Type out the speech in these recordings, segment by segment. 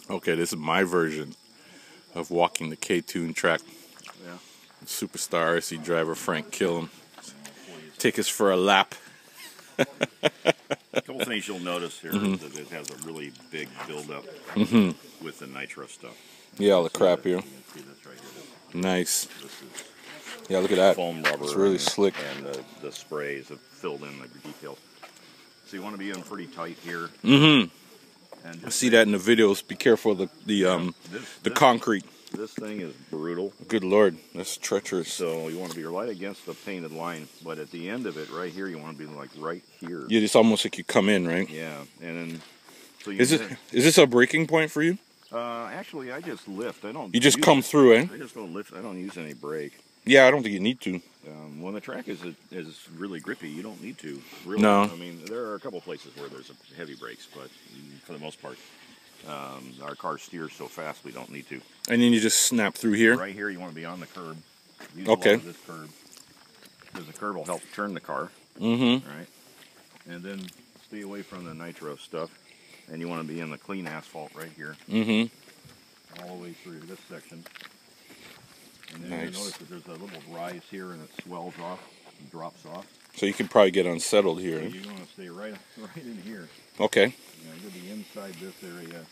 Okay, this is my version of walking the K-Tune track. Yeah. Superstar RC driver Frank Killam. Take us for a lap. A couple things you'll notice here is that it has a really big buildup with the nitro stuff. Yeah, all the crap here. You can see this right here. Nice. This is Yeah, look at that. foam rubber. It's really slick. And the sprays have filled in the details. So you want to be in pretty tight here. And I just see that in the videos. Be careful of the concrete. This thing is brutal. Good Lord, that's treacherous. So you want to be right against the painted line, but at the end of it, right here, you want to be like right here. Yeah, it's almost like you come in, right? Yeah, and then so you is this a breaking point for you? Actually, I just lift. I don't. You just come through, eh? I just don't lift. I don't use any brake. Yeah, I don't think you need to. When the track is really grippy, you don't need to. Really. No. I mean, there are a couple places where there's heavy brakes, but for the most part, our car steers so fast we don't need to. And then you just snap through here. Right here, you want to be on the curb. Use Okay. a lot of this curb, because the curb will help turn the car. Right. And then stay away from the nitro stuff, and you want to be in the clean asphalt right here. All the way through this section. And then you notice that there's a little rise here, and it swells off and drops off. So you can probably get unsettled here. So you want to stay right in here. Okay. You know, you'll be inside this area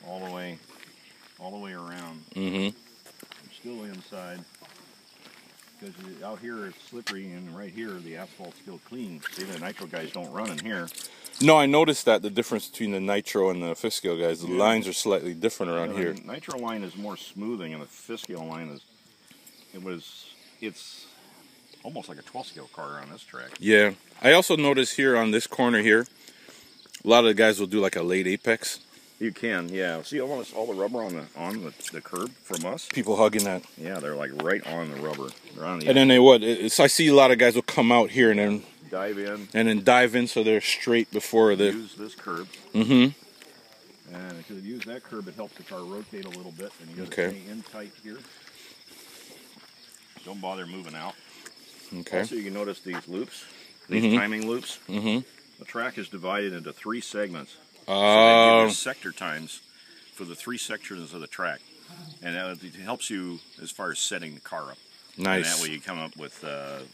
all the way around. Mm-hmm. Still inside, because out here it's slippery, and right here the asphalt's still clean. See, the nitro guys don't run in here. No, I noticed that the difference between the nitro and the fifth scale guys, the lines are slightly different around here. The nitro line is more smoothing, and the fifth scale line is it's almost like a 12 scale car on this track. Yeah, I also noticed here on this corner here, a lot of the guys will do like a late apex. You can, yeah. See almost all the rubber on the curb from us. People hugging that. Yeah, they're like right on the rubber. They're on the and then they what? I see a lot of guys will come out here and then dive in. And then dive in, so they're straight before the. Use this curb. And if you use that curb, it helps the car rotate a little bit, and you got to stay in tight here. Don't bother moving out. Okay. Also, you can notice these loops, these timing loops. The track is divided into 3 segments. So they give you sector times for the 3 sections of the track, and it helps you as far as setting the car up. Nice. And that way you come up with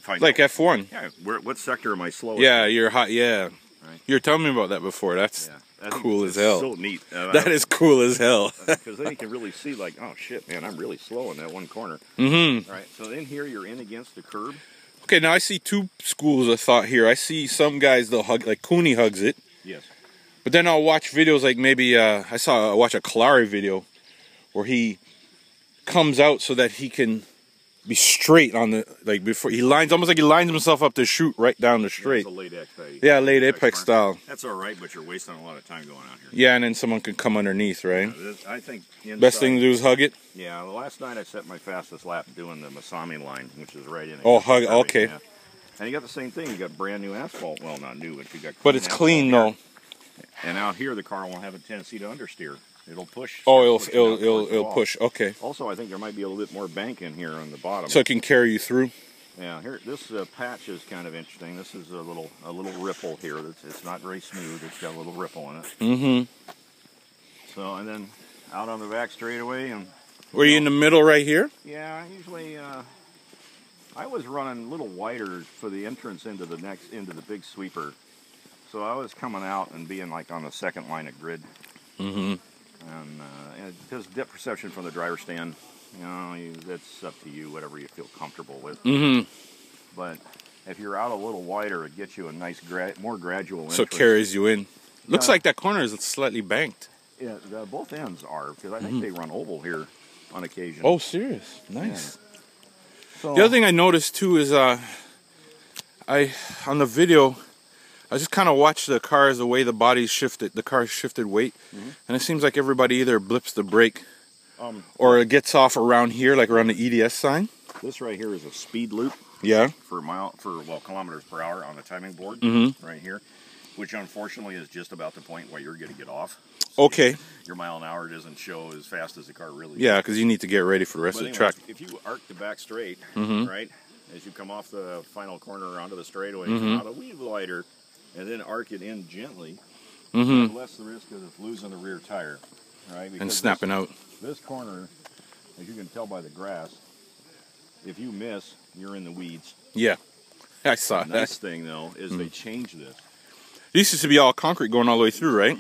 find like out, F1. Yeah. What sector am I slow? Yeah, you're hot. Yeah. Right. You were telling me about that before. That's cool as hell. So neat. That is cool as hell. Because then you can really see, like, oh shit, man, I'm really slow in that one corner. Right. So in here, you're in against the curb. Okay, now I see 2 schools of thought here. I see some guys, they'll hug, like Cooney hugs it. Yes. But then I'll watch videos like maybe I watch a Kalari video where he comes out so that he can be straight on the, like, before he lines, almost like he lines himself up to shoot right down the straight. Yeah, it's a late apex. Yeah, late apex style. That's all right, but you're wasting a lot of time going out here. Yeah, and then someone can come underneath, right? Yeah, I think inside, best thing to do is hug it. Yeah, the last night I set my fastest lap doing the Masami line, which is right in. Oh, hug. Okay. Yeah. And you got the same thing. You got brand new asphalt. Well, not new, but you got. But it's clean though. And out here, the car won't have a tendency to understeer. It'll push. Oh, it'll push. Okay. Also, I think there might be a little bit more bank in here on the bottom. So it can carry you through. Yeah. Here, this patch is kind of interesting. This is a little ripple here. It's not very smooth. It's got a little ripple in it. So, and then out on the back straightaway, and. Were you in the middle right here? Yeah, usually. I was running a little wider for the entrance into the big sweeper. So I was coming out and being like on the second line of grid. And because depth perception from the driver's stand, you know, that's up to you, whatever you feel comfortable with. But if you're out a little wider, it gets you a nice, more gradual entrance. So it carries you in. Looks like that corner is slightly banked. Yeah, both ends are, because I think they run oval here on occasion. Oh, serious? Nice. Yeah. So, the other thing I noticed too is on the video, I just kind of watched the cars, the way the bodies shifted, the cars shifted weight, and it seems like everybody either blips the brake or it gets off around here, like around the EDS sign. This right here is a speed loop. Yeah. For kilometers per hour on the timing board, right here, which unfortunately is just about the point where you're going to get off. So okay. Your mile an hour doesn't show as fast as the car really is. Yeah, because you need to get ready for the rest of the track. If you arc the back straight, right, as you come off the final corner onto the straightaway, come out a wee lighter, and then arc it in gently, less the risk of losing the rear tire. right? And snapping out. This corner, as you can tell by the grass, if you miss, you're in the weeds. Yeah, I saw The that. nice thing, though, is they changed this. This used to be all concrete going all the way through, right?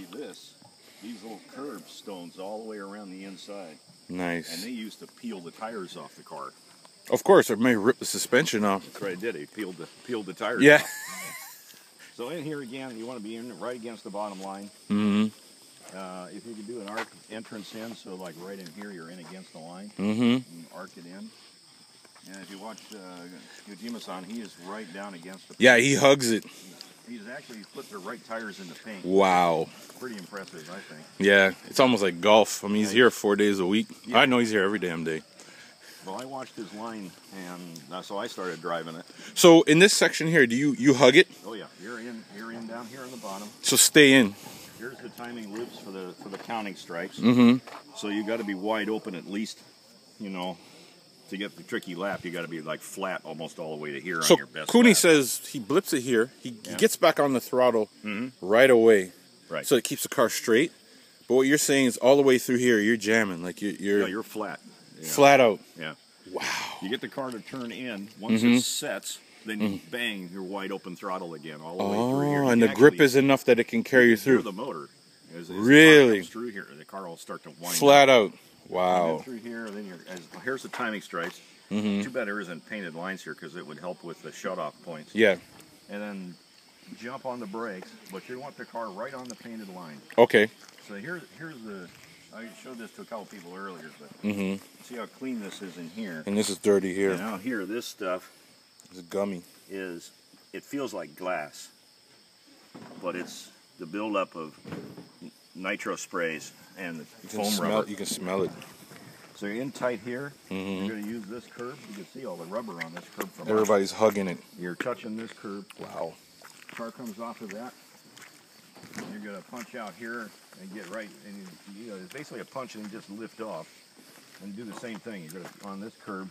These little curb stones all the way around the inside. Nice. And they used to peel the tires off the car. Of course, it may rip the suspension off. That's what I did. They peeled the tires Yeah. off. So in here again, you want to be in right against the bottom line. Mm-hmm. If you could do an arc entrance in, so like right in here, you're in against the line. Mm-hmm. And arc it in. And if you watch Yojima-san, he is right down against the paint. Yeah, he hugs it. He's actually put the right tires in the paint. Wow. Pretty impressive, I think. Yeah, it's almost like golf. I mean, he's here 4 days a week. Yeah. I know he's here every damn day. Well, I watched his line, and so I started driving it. So in this section here, do you hug it? Oh yeah, you're in down here on the bottom. So stay in. Here's the timing loops for the counting stripes. Mm-hmm. So you got to be wide open at least, you know, to get the tricky lap. You got to be like flat almost all the way to here So on your best Cooney lap. says he blips it here. He gets back on the throttle right away. Right. So it keeps the car straight. But what you're saying is all the way through here, you're jamming. Like you're flat. Yeah. Flat out. Yeah. Wow. You get the car to turn in. Once it sets, then you bang, you're wide open throttle again all the way through here. Oh, and the grip is enough that it can carry you through. The motor. As Really? The car comes through here, the car will start to wind Flat up. out. Wow. And then through here, then here's the timing stripes. Too bad there isn't painted lines here because it would help with the shut-off points. Yeah. And then jump on the brakes, but you want the car right on the painted line. Okay. So here's the. I showed this to a couple people earlier, but see how clean this is in here. And this is dirty here. And out here, this stuff It's gummy. it feels like glass, but it's the buildup of nitro sprays and the foam rubber. You can smell it. So you're in tight here. You're going to use this curb. You can see all the rubber on this curb from Everybody's hugging it. You're touching this curb. Wow. Car comes off of that. You're going to punch out here and get right. And it's basically a punch and you just lift off. And do the same thing. You're going to, on this curb,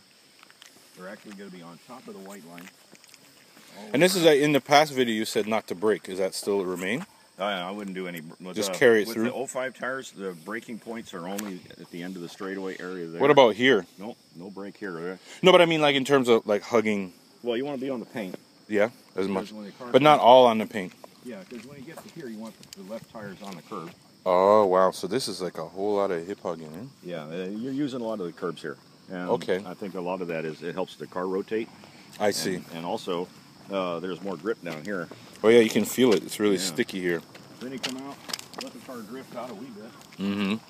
they're actually going to be on top of the white line. And this is in the past video you said not to brake. Is that still remain? I wouldn't do any. Just carry it with through. The 05 tires, the braking points are only at the end of the straightaway area there. What about here? No brake here. No, but I mean like in terms of like hugging. Well, you want to be on the paint. Yeah, as much. When the car But not all on the paint. Yeah, because when you get to here, you want the left tires on the curb. Oh, wow. So this is like a whole lot of hip hugging, eh? Yeah, you're using a lot of the curbs here. And okay. I think a lot of that is it helps the car rotate. I see. And also, there's more grip down here. Oh, yeah, you can feel it. It's really sticky here. Then you come out, let the car drift out a wee bit. Don't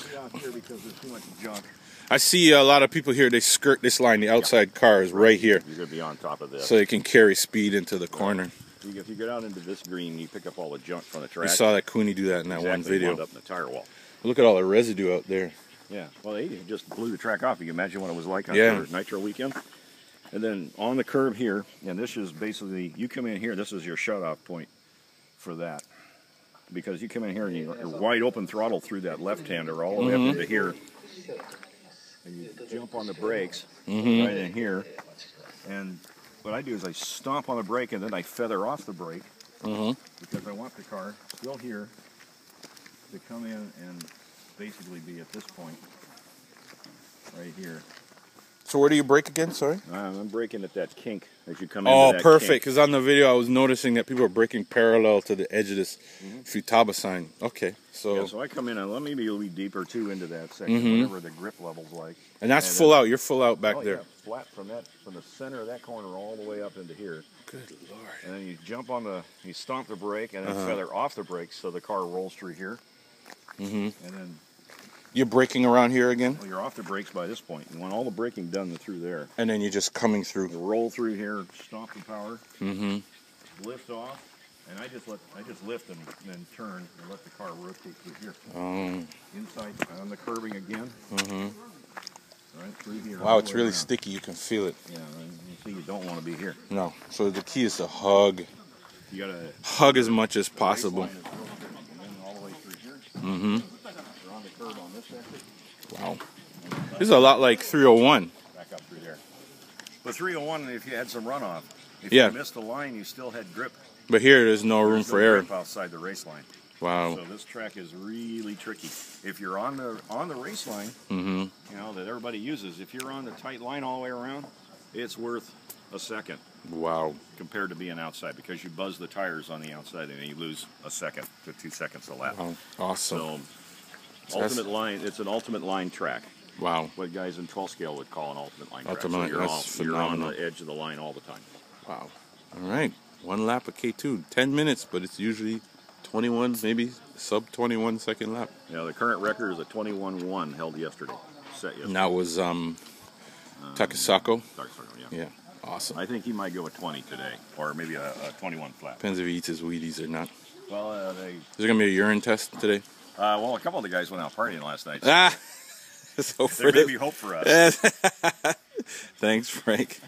be out here because there's too much junk. I see a lot of people here, they skirt this line. The outside car is right here. You're going to be on top of this. So they can carry speed into the corner. If you get out into this green, you pick up all the junk from the track. We saw that Cooney do that in that one video. Up in the tire wall. Look at all the residue out there. Yeah, well, they just blew the track off. You can imagine what it was like on Nitro weekend. And then on the curb here, and this is basically, you come in here, this is your shut-off point for that. Because you come in here and you're wide open throttle through that left-hander all the way up into here. And you jump on the brakes right in here. And what I do is I stomp on the brake and then I feather off the brake. Because I want the car still here to come in and basically be at this point right here. So where do you brake again? Sorry? I'm braking at that kink as you come in. Oh, perfect. Because on the video I was noticing that people are braking parallel to the edge of this Futaba sign. Okay, so... Yeah, so I come in and let me be a little deeper too into that section, whatever the grip level's like. And that's full out. You're full out back there. Yeah, flat from the center of that corner all the way up into here. Good Lord. And then you jump on you stomp the brake and then feather off the brakes so the car rolls through here. And then... You're braking around here again? Well, you're off the brakes by this point. You want all the braking done through there. And then you're just coming through. You roll through here, stomp the power, lift off, and I just lift and then turn and let the car rotate through here. Inside on the curbing again. Right through here. Wow, it's really sticky. You can feel it. Yeah, and you see you don't want to be here. No. So the key is to hug. You gotta hug as much as possible. And then all the way through here. You're on the curb on this section. Wow. This is a lot like 301. Back up through there. But 301, if you had some runoff, if Yeah. you missed the line, you still had grip. But here there's no room for error. Grip outside the race line. Wow. So this track is really tricky. If you're on the race line, Mm-hmm. you know, that everybody uses, if you're on the tight line all the way around, it's worth a second Wow. compared to being outside, because you buzz the tires on the outside and you lose a second to 2 seconds a lap. Wow. Awesome. So ultimate line, it's an ultimate line track. Wow. What guys in 12 scale would call an ultimate line track. Ultimate, So that's you're on phenomenal. the edge of the line all the time. Wow. All right. 1 lap of K2. 10 minutes, but it's usually 21, maybe sub 21 second lap. Yeah, the current record is a 21-1 held yesterday. Set yesterday. And that was Takasako. Yeah. Yeah. Awesome. I think he might go with 20 today, or maybe a 21 flat. Depends if he eats his Wheaties or not. Well, Is there going to be a urine test today? well, a couple of the guys went out partying last night. So Ah! So there may be hope for us. Thanks, Frank.